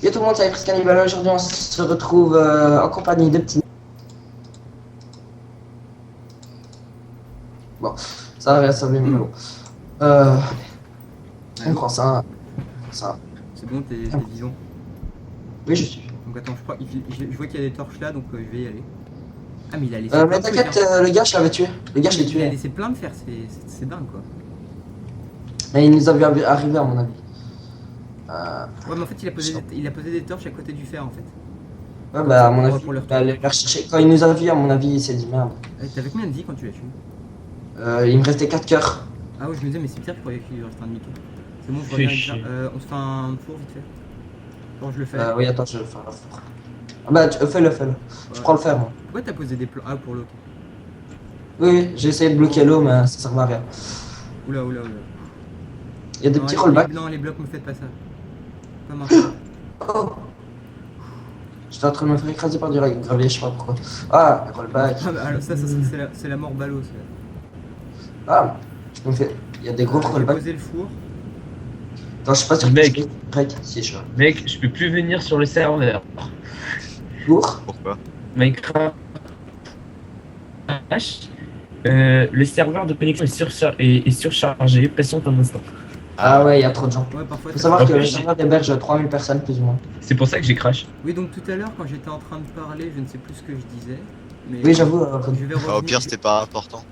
Yo tout le monde, c'est Chris Cannibal. Aujourd'hui, on se retrouve en compagnie de petits. Bon, ça va mieux. On prend ça. C'est bon, t'es disons. Oui, je suis. Donc attends, je vois qu'il y a des torches là, donc je vais y aller. Ah, mais il a laissé Mais plein de t'inquiète, trucs, hein. le gars, je l'avais tué. Le gars, je l'ai Il a tué. laissé plein de fer, c'est dingue quoi. Mais il nous a vu arriver, à mon avis. Ouais, mais en fait, il a posé des torches à côté du fer en fait. Ouais, bah, à mon avis, Pour le il va aller les rechercher. Quand il nous a vu, à mon avis, il s'est dit merde. T'avais combien de vie quand tu l'as tué? Il me restait 4 cœurs. Ah ouais, je me disais, mais c'est pire, je croyais qu'il restait un demi-tour. C'est bon, je Fais reviens chier. avec ça. On se fait un four vite fait. Bon, je le fais. Oui, attends, je vais faire la four. Ah bah, fais-le. Je prends le fer, moi. Pourquoi t'as posé des plans? Ah, pour l'eau, ok. Oui, j'ai essayé de bloquer l'eau, mais ça sert à rien. Oula. Il y a des Non, petits rollbacks. Non, les blocs, me faites pas ça. Pas maintenant. Oh. J'étais en train de me faire écraser par du gravier, je sais pas pourquoi. Ah, rollback. Ah, bah, alors ça c'est la mort ballot. Ah, je me fais. Il y a des gros J'ai rollbacks. posé le four. Attends, je sais pas si Mec. je peux break. Si, je vois. Mec, je peux plus venir sur le serveur. Lourd. Pourquoi? Minecraft. Le serveur de connexion est surchargé. Patiente un instant. Ah ouais, il y a trop de gens. Ouais, parfois. Faut savoir que Ok. le serveur héberge 3000 personnes plus ou moins. C'est pour ça que j'ai crash. Oui, donc tout à l'heure, quand j'étais en train de parler, je ne sais plus ce que je disais. Mais Oui, j'avoue. je vais revenir. Au pire, c'était pas important.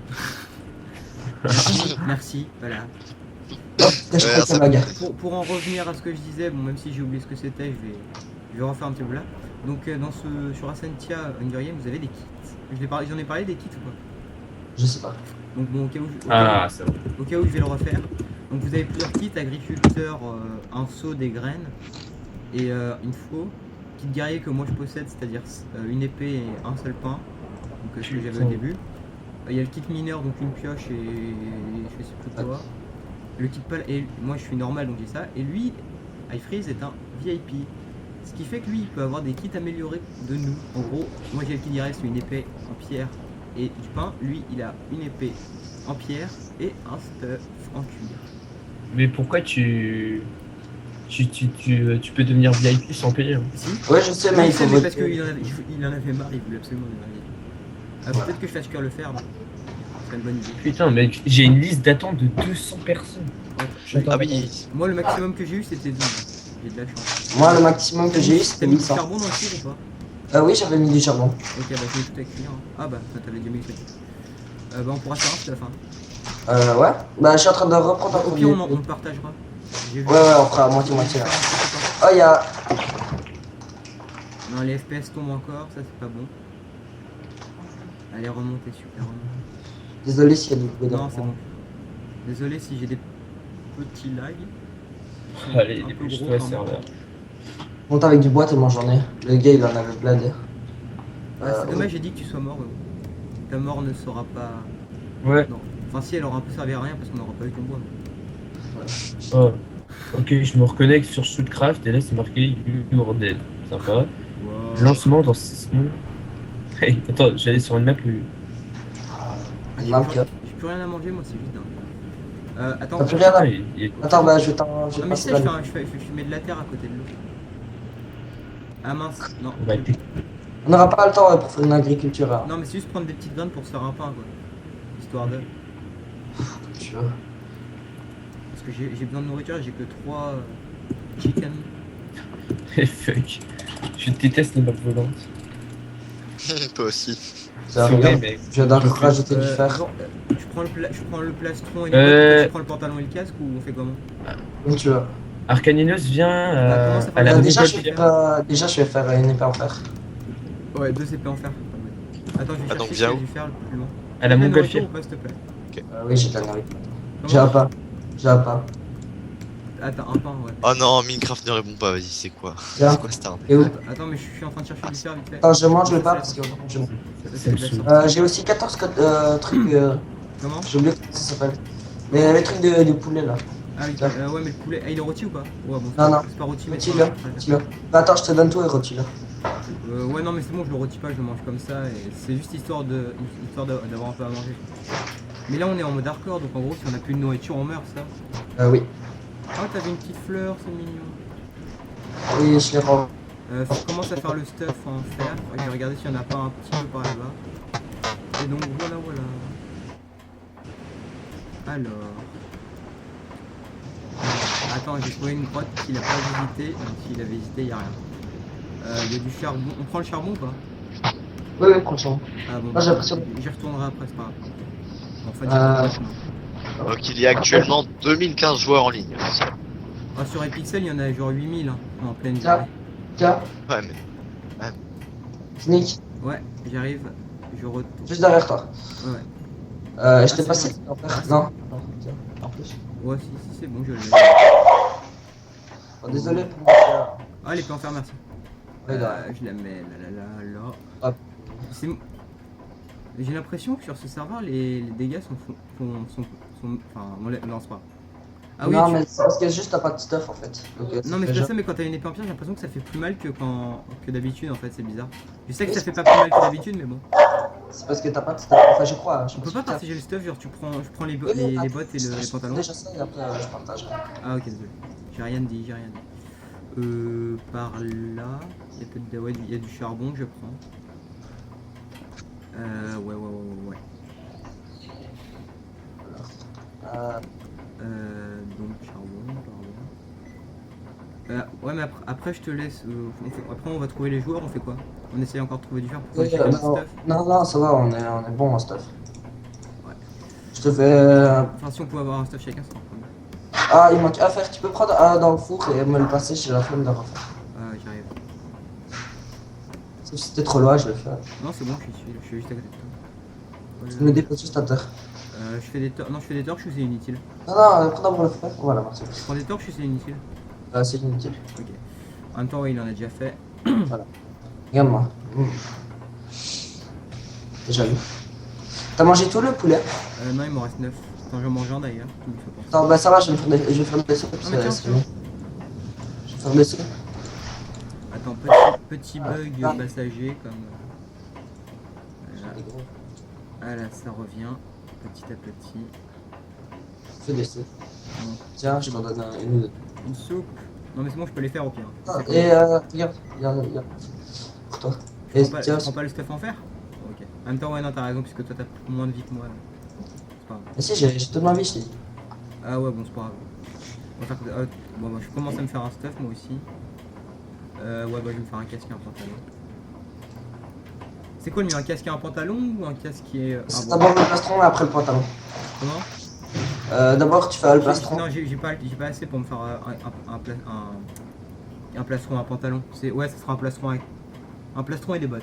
Merci, voilà. Je prends ça- ta bagarre. Pour en revenir à ce que je disais, bon, même si j'ai oublié ce que c'était, je vais refaire un petit peu là. Donc, sur Ascentia Hunger Games, vous avez des kits. J'en ai parlé des kits ou pas? Je sais pas. Donc, bon, Ah, ça va. au cas où je vais le refaire. Donc, vous avez plusieurs kits agriculteur, un seau, des graines et une faux. Kit guerrier que moi je possède, c'est-à-dire une épée et un seul pain. Donc, ce que j'avais au début. Il y a le kit mineur, donc une pioche et je sais plus quoi. Le kit pal, et moi je suis normal donc j'ai ça. Et lui, iFreeze est un VIP. Ce qui fait que lui il peut avoir des kits améliorés de nous. En gros, moi j'ai le kit direct, c'est une épée en pierre et du pain. Lui il a une épée en pierre et un stuff en cuir. Mais pourquoi tu peux devenir VIP sans payer, hein. Si. Ouais, je sais, mais il faut mais parce voter. qu'il en avait marre, il voulait absolument devenir VIP. Peut-être que je fasse cuire le fer, donc. C'est une bonne idée. Putain, mec, j'ai une liste d'attente de 200 personnes. Ah oui, Moi le maximum que j'ai eu c'était 12. J'ai de la chance. Moi, le maximum que j'ai eu, T'as c'était mis du 800. charbon dans le cuir ou pas? Oui, j'avais mis du charbon. Ok, bah je mets tout avec cuir. Ah bah t'avais déjà mis le truc. Bah on pourra faire un stuff hein. Ouais. Bah, je suis en train de reprendre un Au premier. pire on partagera. J'ai vu. Ouais, on fera moitié-moitié là. Oh, il y a. Non les FPS tombent encore, ça c'est pas bon. Allez remontez, super remontez. Désolé s'il y a du bruit Non c'est dans bon. Désolé si j'ai des petits lags. Allez, Un peu dépêche-toi, gros, quand même. serveur. Monte avec du bois tellement j'en ai. Le gars, il en avait blindé. Ah, c'est dommage, j'ai dit que tu sois mort. Ta mort ne sera pas. Ouais. Non. Enfin si elle aura un peu servi à rien parce qu'on n'aura pas eu ton bois. Oh. Ok, je me reconnecte sur Shootcraft et là c'est marqué You're dead. Sympa. Wow. Lancement dans 6 secondes. Hey, attends, j'allais sur une map où... J'ai plus rien à manger, moi c'est juste dingue. Attends. T'as plus rien à. Ah, il est- Attends, bah, je vais t'en. Je vais Non mais passer ça, la. je mets de la terre à côté de l'eau. Ah mince, non. on va être- On n'aura pas le temps pour faire une agriculture. Hein. Non mais c'est juste prendre des petites graines pour se faire un pain quoi. Histoire de. Tu vois. Parce que j'ai besoin de nourriture et j'ai que 3 chicken. Eh, fuck. Je déteste les maps volantes. toi aussi. Ça, C'est vrai, regarde. mec. Je viens de rajouter du fer. Genre, je prends le plastron et Euh. je prends le pantalon et le casque ou on fait comment? Comme tu veux. Arcaninos vient Comment ça à la va Déjà, je montgolfière. vais faire une épée en fer. Ouais, 2 CP en fer. Attends, je vais Ah, donc chercher viens s'il y a où du fer le plus loin. À la T'as de montgolfière. nourriture ou pas, s'il te plaît? Oui, j'ai de la nourriture. Comment J'ai un pain. J'ai un pain. Ah, t'as un pain, ouais. Oh non, Minecraft ne répond pas, vas-y, c'est quoi? Tiens. C'est quoi cette arme? Et où Attends, mais je suis en train de chercher du fer vite fait. Attends, je mange le pain parce que je mange. Ça, c'est de la sortie. J'ai aussi 14 trucs. Comment? J'ai oublié comment ça s'appelle. Mais les trucs de poulet là. Ah oui, ouais, mais le poulet. Ah, il est rôti ou pas? Ouais, bon, Non, non. c'est pas rôti, mais Rôti c'est là. pas- Tu l'as. Bah, attends, je te donne tout et rôti là. Ouais, non, mais c'est bon, je le rôtis pas, je le mange comme ça. Et c'est juste histoire d'avoir un peu à manger. Mais là, on est en mode hardcore, donc en gros, si on a plus de nourriture, on meurt, ça. Oui. Ah, t'avais une petite fleur, c'est mignon. et je les rends. Je commence à faire le stuff en fer. Je vais regarder s'il n'y en a pas un petit peu par là-bas. Et donc voilà. Alors. Attends, j'ai trouvé une grotte qu'il a pas visité. Même s'il avait visité, il n'y a rien. Il y a du charbon. On prend le charbon ou pas? Oui, oui, franchement. Ah bon, Moi, j'ai l'impression. j'y retournerai après, c'est pas grave. Enfin, Euh. Donc il y a actuellement 2015 joueurs en ligne. Ah, sur Epixel, il y en a genre 8000 hein, en pleine Tiens. journée. Tiens, Ouais, mais Sneak, Ouais, j'arrive. Je retourne. juste derrière toi. Ouais. Je t'ai c'est passé. bon. Non. Non, tiens, en plus. Ouais, si, c'est bon, je l'ai. Oh, désolé pour moi. Ah, l'épée en fer, merci. Ouais, là. Je la mets là. Hop. C'est- J'ai l'impression que sur ce serveur, les dégâts enfin, non, c'est pas. Ah oui, Non, mais c'est parce que juste t'as pas de stuff en fait. Donc, non, mais fait c'est pas genre- ça, mais quand t'as une épée en pierre, j'ai l'impression que ça fait plus mal que d'habitude en fait, c'est bizarre. Je sais que ça fait pas plus mal que d'habitude, mais bon. C'est parce que t'as pas de stuff. Enfin, je crois. On peut pas partager le stuff, genre je prends les bottes et les pantalons. Déjà ça et après je partage. Ah ok, désolé. J'ai rien dit. Par là, il y a peut-être ouais, il y a du charbon que je prends. Ouais. Donc charbon. Ouais, mais après je te laisse. Après on va trouver les joueurs, on fait quoi? On essaye encore de trouver du fer pour faire chacun notre stuff. Non, ça va, on est bon en stuff. Ouais. Je te fais. Enfin, si on pouvait avoir un stuff chacun, c'est pas mal. Ah, il manque à faire. Tu peux prendre un dans le four et me le passer, j'ai la flemme de refaire. J'arrive. Si c'était trop loin, je le fais. Non, c'est bon, je suis juste à côté de toi. Tu me déposes juste à terre. Je fais des torches. Non, je fais des torches ou c'est inutile? Non, prends d'abord le fer. Voilà, merci. Je prends des torches ou c'est inutile? C'est inutile. Ok. En même temps, ouais, il en a déjà fait. Regarde-moi. Déjà vu. T'as mangé tout le poulet? Non, il m'en reste 9. Attends, j'en mange un d'ailleurs. Tu me fais penser. Attends, bah ça va, je vais faire des soupes. Ah, mais tiens, C'est bon. Je vais faire des soupes. Attends, petit bug passager comme. Voilà, ça revient petit à petit. Fais des soupes. Bon. Tiens, je t'en donne une ou deux. Une soupe. Non, mais c'est bon, je peux les faire au pire. Et regarde, pour toi. Et Tu tiens, prends pas le stuff en fer? Ok. En même temps, ouais, non, t'as raison, puisque toi t'as moins de vie que moi. C'est pas grave. mais si, j'ai toute ma vie, je t'ai dit. Ah ouais, bon, c'est pas grave. On va faire... bon, bah, je commence à me faire un stuff moi aussi. Ouais, bah, je vais me faire un casque et un pantalon. C'est quoi le mieux, un casque et un pantalon ou un casque qui est. C'est bon. d'abord le plastron et après le pantalon. Comment? D'abord, tu fais le plastron. Non, j'ai pas assez pour me faire un plastron, un pantalon. Ouais, ça sera un plastron avec. Un plastron et des bottes.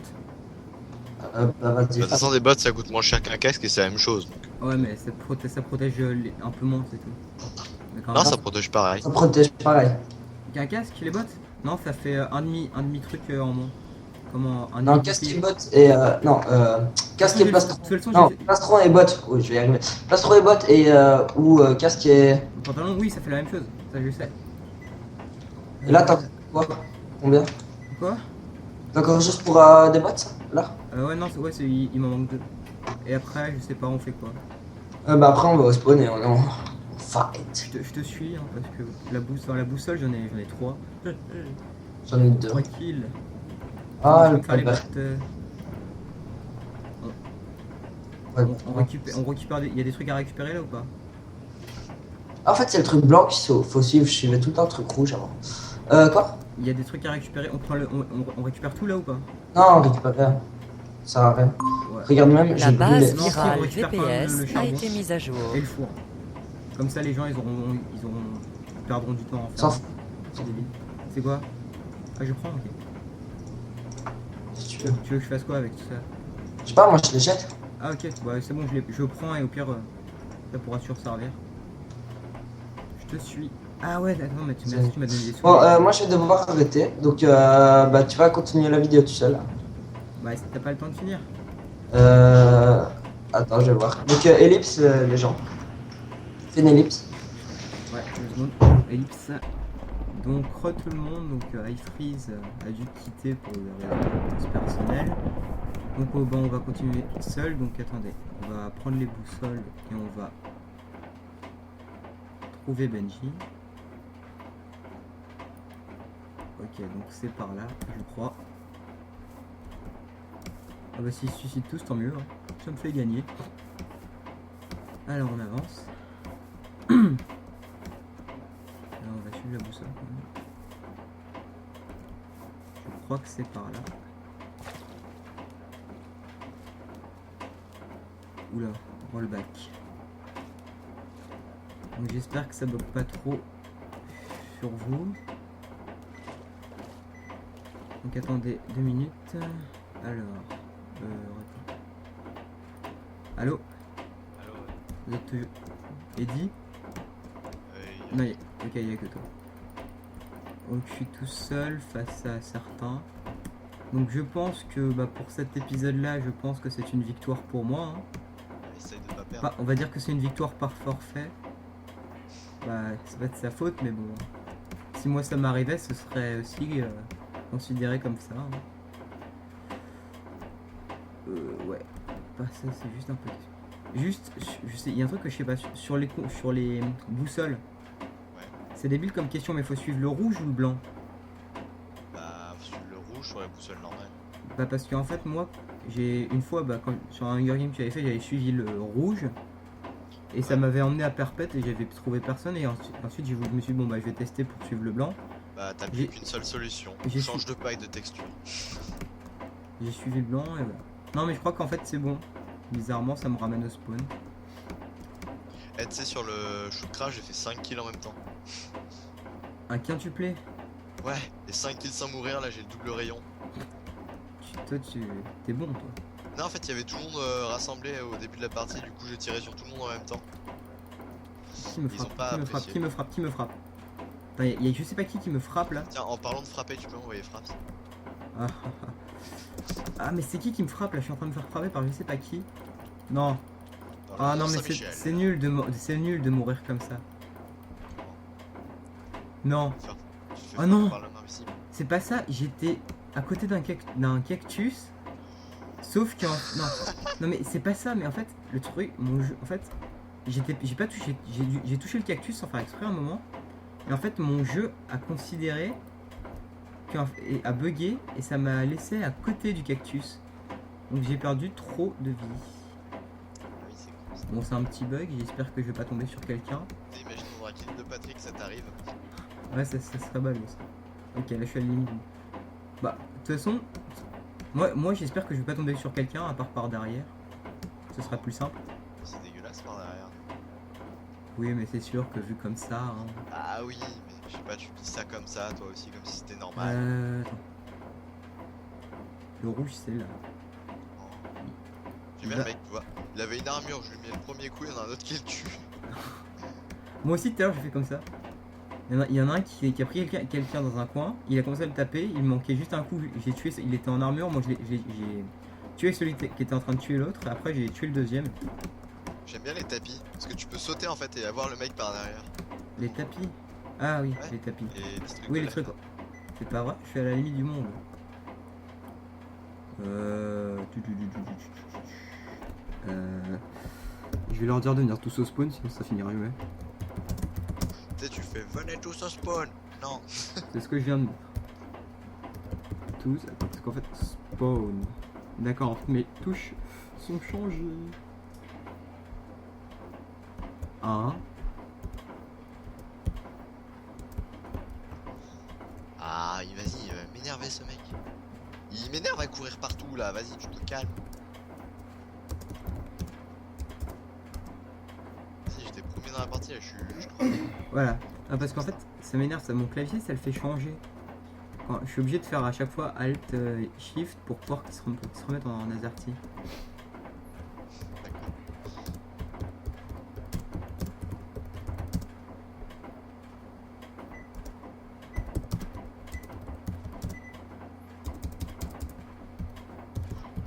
Bah, vas-y. de toute façon, des bottes ça coûte moins cher qu'un casque et c'est la même chose. Ouais, mais ça protège un peu moins, c'est tout. Mais quand Non, même. ça protège pareil. Ça protège pareil. Un casque, les bottes? Non, ça fait un demi truc en moins. Comment un Non, demi casque et bouclier. bottes et. Non, casque et plastron. De toute façon, Non, j'ai- plastron et bottes. Oui, je vais y arriver. Plastron et bottes et. Ou casque et. Le pantalon, oui, ça fait la même chose. Ça, je sais. Et là, t'as quoi? Combien? Quoi? T'as encore juste pour des bottes, ça? Là? Ouais, non, ouais, il m'en manque 2. Et après, je sais pas, on fait quoi? Bah, après, on va au spawn et on est en fight. Je te suis, hein, parce que la boussole, j'en ai 3. J'en ai 2. Tranquille. Ah, Je le vais faire les papa. bottes, Ouais, on récupère il y a des trucs à récupérer là ou pas? En fait, c'est le truc blanc qu'il faut suivre. Je suivais tout le temps le truc rouge avant. Quoi? Il y a des trucs à récupérer, on récupère tout là ou pas? Non, on récupère rien. Ça sert à rien. Ouais. Regarde même, La j'ai base brûlé. Non, si, on virale récupère quand même le GPS a charbon. été mise à jour. Et le four. Comme ça les gens ils perdront du temps en S'en faire. fout. C'est débile. C'est quoi? Ah je prends, ok. Si tu veux. Tu veux que je fasse quoi avec tout ça? Je sais pas, moi je les jette. Ah ok, bah c'est bon, je prends et au pire ça pourra surservir. Je te suis. Ah ouais, attends, mais tu m'as donné des sous. Bon, moi je vais devoir arrêter. Donc, bah, tu vas continuer la vidéo tout seul. Bah t'as pas le temps de finir. Attends, je vais voir. Donc, ellipse, les gens. Fais une ellipse. Ouais, 2 secondes. Ellipse. Donc re tout le monde, donc iFreeze a dû quitter pour des raisons personnelles. Donc on va continuer seul, donc attendez, on va prendre les boussoles et on va trouver Benji. Ok, donc c'est par là, je crois. Ah bah s'ils se suicident tous, tant mieux. Hein. Ça me fait gagner. Alors on avance. Alors on va suivre la boussole quand même. Je crois que c'est par là. Oula, rollback. Donc j'espère que ça bloque pas trop sur vous. Donc attendez 2 minutes. Alors, attends. Allô? Allô, Vous êtes toujours... Eddie? Non, ok, il n'y a que toi. Donc je suis tout seul face à certains. Donc je pense que bah, pour cet épisode-là, je pense que c'est une victoire pour moi. Hein. essaye de pas perdre. Bah, on va dire que c'est une victoire par forfait. Bah, ça va être sa faute, mais bon. Si moi ça m'arrivait, ce serait aussi considéré comme ça. Hein. Ouais. Bah, ça c'est juste un peu. Juste, je sais, il y a un truc que je sais pas sur les boussoles. Ouais. C'est débile comme question, mais faut suivre le rouge ou le blanc? Bah, sur le rouge sur la boussole normale. Bah parce qu'en fait moi j'ai une fois quand sur un Hunger Games que j'avais fait, j'avais suivi le rouge et ça m'avait emmené à Perpète et j'avais trouvé personne et ensuite je me suis dit bon bah je vais tester pour suivre le blanc. Bah, t'as plus qu'une seule solution. Change de paille de texture. J'ai suivi le blanc et voilà. Non mais je crois qu'en fait c'est bon. Bizarrement ça me ramène au spawn. Et tu sais, sur le shoot crash, j'ai fait 5 kills en même temps. Un quintuplé. Ouais, et 5 kills sans mourir, là j'ai le double rayon. Toi t'es bon toi. Non, en fait, il y avait tout le monde rassemblé au début de la partie, du coup j'ai tiré sur tout le monde en même temps. Qui me Ils ont frappe? pas Qui me frappe? Attends, y a je sais pas qui me frappe là. Tiens, en parlant de frapper, tu peux m'envoyer frappe. Ah mais c'est qui me frappe là? Je suis en train de me faire frapper par je sais pas qui. Non. Ah non mais c'est nul de mourir comme ça. Non. Oh non. C'est pas ça, j'étais à côté d'un cactus. Sauf que non mais c'est pas ça, mais en fait le truc, mon jeu, en fait j'ai pas touché, j'ai touché le cactus sans faire exprès un moment. Et en fait mon jeu a considéré a bugué et ça m'a laissé à côté du cactus. Donc j'ai perdu trop de vie. Oui, c'est cool ça. Bon c'est un petit bug, j'espère que je vais pas tomber sur quelqu'un. Imagine on aura kill de Patrick, ça t'arrive. Ouais ça serait ballot ça. Ok là je suis à la limite. Bah de toute façon, moi j'espère que je vais pas tomber sur quelqu'un à part par derrière. Ce sera plus simple. C'est dégueulasse par derrière. Oui mais c'est sûr que vu comme ça. Hein... Ah oui, mais je sais pas, tu dis ça comme ça, toi aussi, comme si c'était normal. Attends. Le rouge c'est là. J'ai bien le mec, tu vois. Il avait une armure, je lui mets le premier coup, il y en a un autre qui le tue. Moi aussi tout à l'heure j'ai fait comme ça. Il y en a un qui a pris quelqu'un dans un coin, il a commencé à le taper, il me manquait juste un coup, j'ai tué, il était en armure, moi j'ai tué celui qui était en train de tuer l'autre, et après j'ai tué le deuxième. J'aime bien les tapis, parce que tu peux sauter en fait et avoir le mec par derrière. Les tapis? Ah oui, Ouais. les tapis. Et des trucs Oui de les trucs. l'air. C'est pas vrai, je suis à la limite du monde. Je vais leur dire de venir tous au spawn, sinon ça finira jamais. Tu sais, tu fais venez tous au spawn. Non. C'est ce que je viens de mettre. Tous, parce qu'en fait, spawn. D'accord, mes touches sont changées. 1. Ah, vas-y, il va m'énerver ce mec. Il m'énerve à courir partout là, vas-y, tu te calmes. Si, j'étais premier dans la partie, là, je crois. Voilà. Ah, parce qu'en fait, ça m'énerve, mon clavier, ça le fait changer. Quand, je suis obligé de faire à chaque fois Alt Shift pour pouvoir qu'il se remette en AZERTY.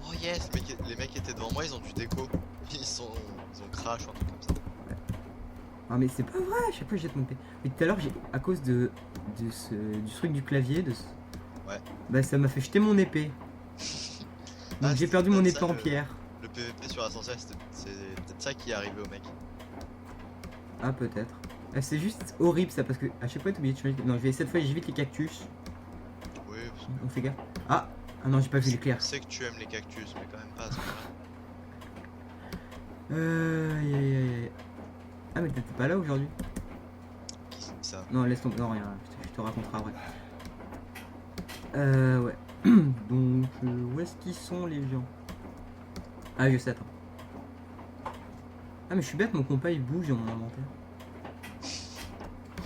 Oh yes, les mecs étaient devant moi, ils ont du déco. Ils ont crash ou un truc comme ça. Ah mais c'est pas vrai, à chaque fois je jette mon P. Mais tout à l'heure, à cause du truc du clavier, Ouais. Bah ça m'a fait jeter mon épée. Donc Ah, j'ai c'est perdu mon peut-être épée ça, en pierre. Le PVP sur Ascenseur, c'est peut-être ça qui est arrivé au mec. Ah peut-être. C'est juste horrible ça parce que à chaque fois t'es obligé de changer. Non, je vais cette fois j'évite les cactus. cactus. On fait gaffe. Ah non, j'ai pas vu l'éclair. Je sais que tu aimes les cactus, mais quand même pas à ce moment-là. Aïe, aïe, aïe. Ah, mais t'étais pas là aujourd'hui? Qui c'est ça? Non, laisse tomber. Non, rien. Je te raconterai après. Ouais. Donc, où est-ce qu'ils sont les gens? Ah, je sais, attends. Ah, mais je suis bête, mon compas il bouge dans mon inventaire.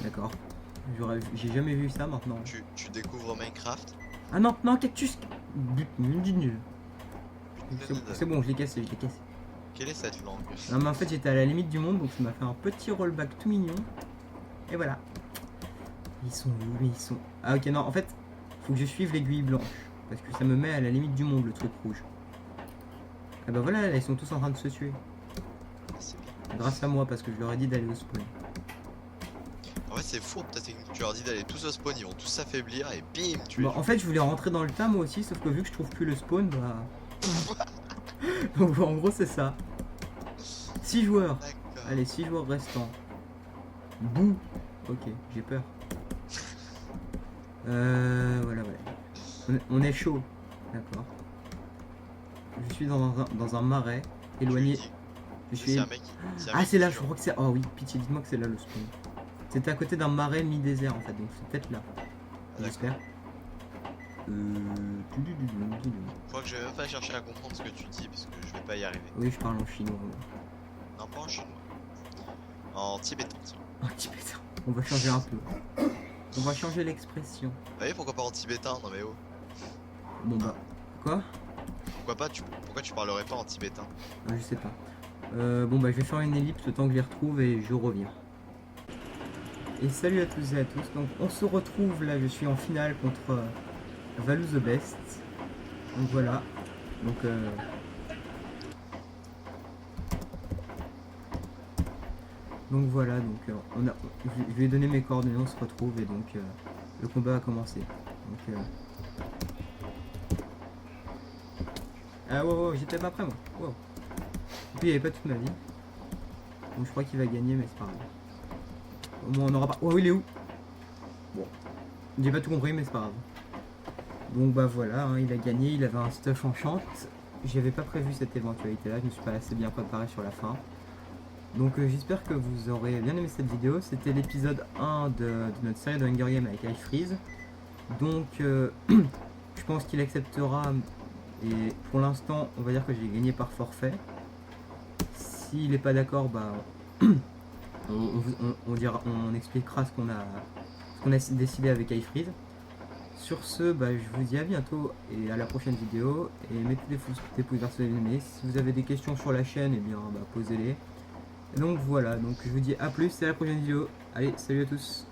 D'accord. J'ai jamais vu ça maintenant. Tu découvres Minecraft. Ah non, non, cactus. C'est bon, je l'ai cassé, je l'ai cassé. Quelle est cette langue? Non, mais en fait, j'étais à la limite du monde, donc ça m'a fait un petit rollback tout mignon. Et voilà. Ils sont où? Mais ils sont. Ah, ok, non, en fait, faut que je suive l'aiguille blanche. Parce que ça me met à la limite du monde, le truc rouge. Ah bah voilà, là, ils sont tous en train de se tuer. C'est bien. Grâce à moi, parce que je leur ai dit d'aller au spawn. En fait, c'est fou ta technique. Tu leur dis d'aller tous au spawn, ils vont tous s'affaiblir et bim, tu Bon, les en fait, je voulais rentrer dans le tas moi aussi, sauf que vu que je trouve plus le spawn, bah. Donc en gros, c'est ça. 6 joueurs. D'accord. Allez, 6 joueurs restants. Bouh. Ok, j'ai peur. Voilà, ouais. On est chaud. D'accord. Je suis dans un marais, éloigné. Je suis. C'est un mec. un Ah, mec c'est là, qui je joue. crois que c'est. Oh oui, pitié, dites-moi que c'est là le spawn. C'était à côté d'un marais mi-désert en fait, donc c'est peut-être là. J'espère. Je crois que je vais même pas chercher à comprendre ce que tu dis parce que je vais pas y arriver. Oui, je parle en chinois. Non, pas en chinois. En tibétain, tiens. En tibétain. On va changer un peu. On va changer l'expression. Vous voyez pourquoi pas en tibétain? Non mais oh. Bon bah. Quoi? Pourquoi tu parlerais pas en tibétain? Je sais pas. Bon bah je vais faire une ellipse le temps que je les retrouve et je reviens. Et salut à tous et à tous. Donc on se retrouve là, je suis en finale contre Valou the Best. Donc voilà. Donc voilà, je lui ai donné mes coordonnées, on se retrouve et donc le combat a commencé. Donc ah wow, j'étais pas prêt moi. Wow. Et puis il n'y avait pas toute ma vie. Donc je crois qu'il va gagner mais c'est pas grave. Au moins on n'aura pas. Oh il est où? Bon. J'ai pas tout compris mais c'est pas grave. Donc bah voilà, hein, il a gagné, il avait un stuff enchant. J'avais pas prévu cette éventualité là, je me suis pas assez bien préparé sur la fin. Donc j'espère que vous aurez bien aimé cette vidéo. C'était l'épisode 1 de notre série de Hunger Games avec iFreeze. Donc je pense qu'il acceptera. Et pour l'instant, on va dire que j'ai gagné par forfait. S'il n'est pas d'accord, bah on expliquera ce qu'on a décidé avec iFreeze. Sur ce, bah, je vous dis à bientôt et à la prochaine vidéo. Et mettez des pouces vers si vous avez aimé. Si vous avez des questions sur la chaîne, et bien bah, posez-les. Et donc voilà, donc je vous dis à plus et à la prochaine vidéo. Allez, salut à tous.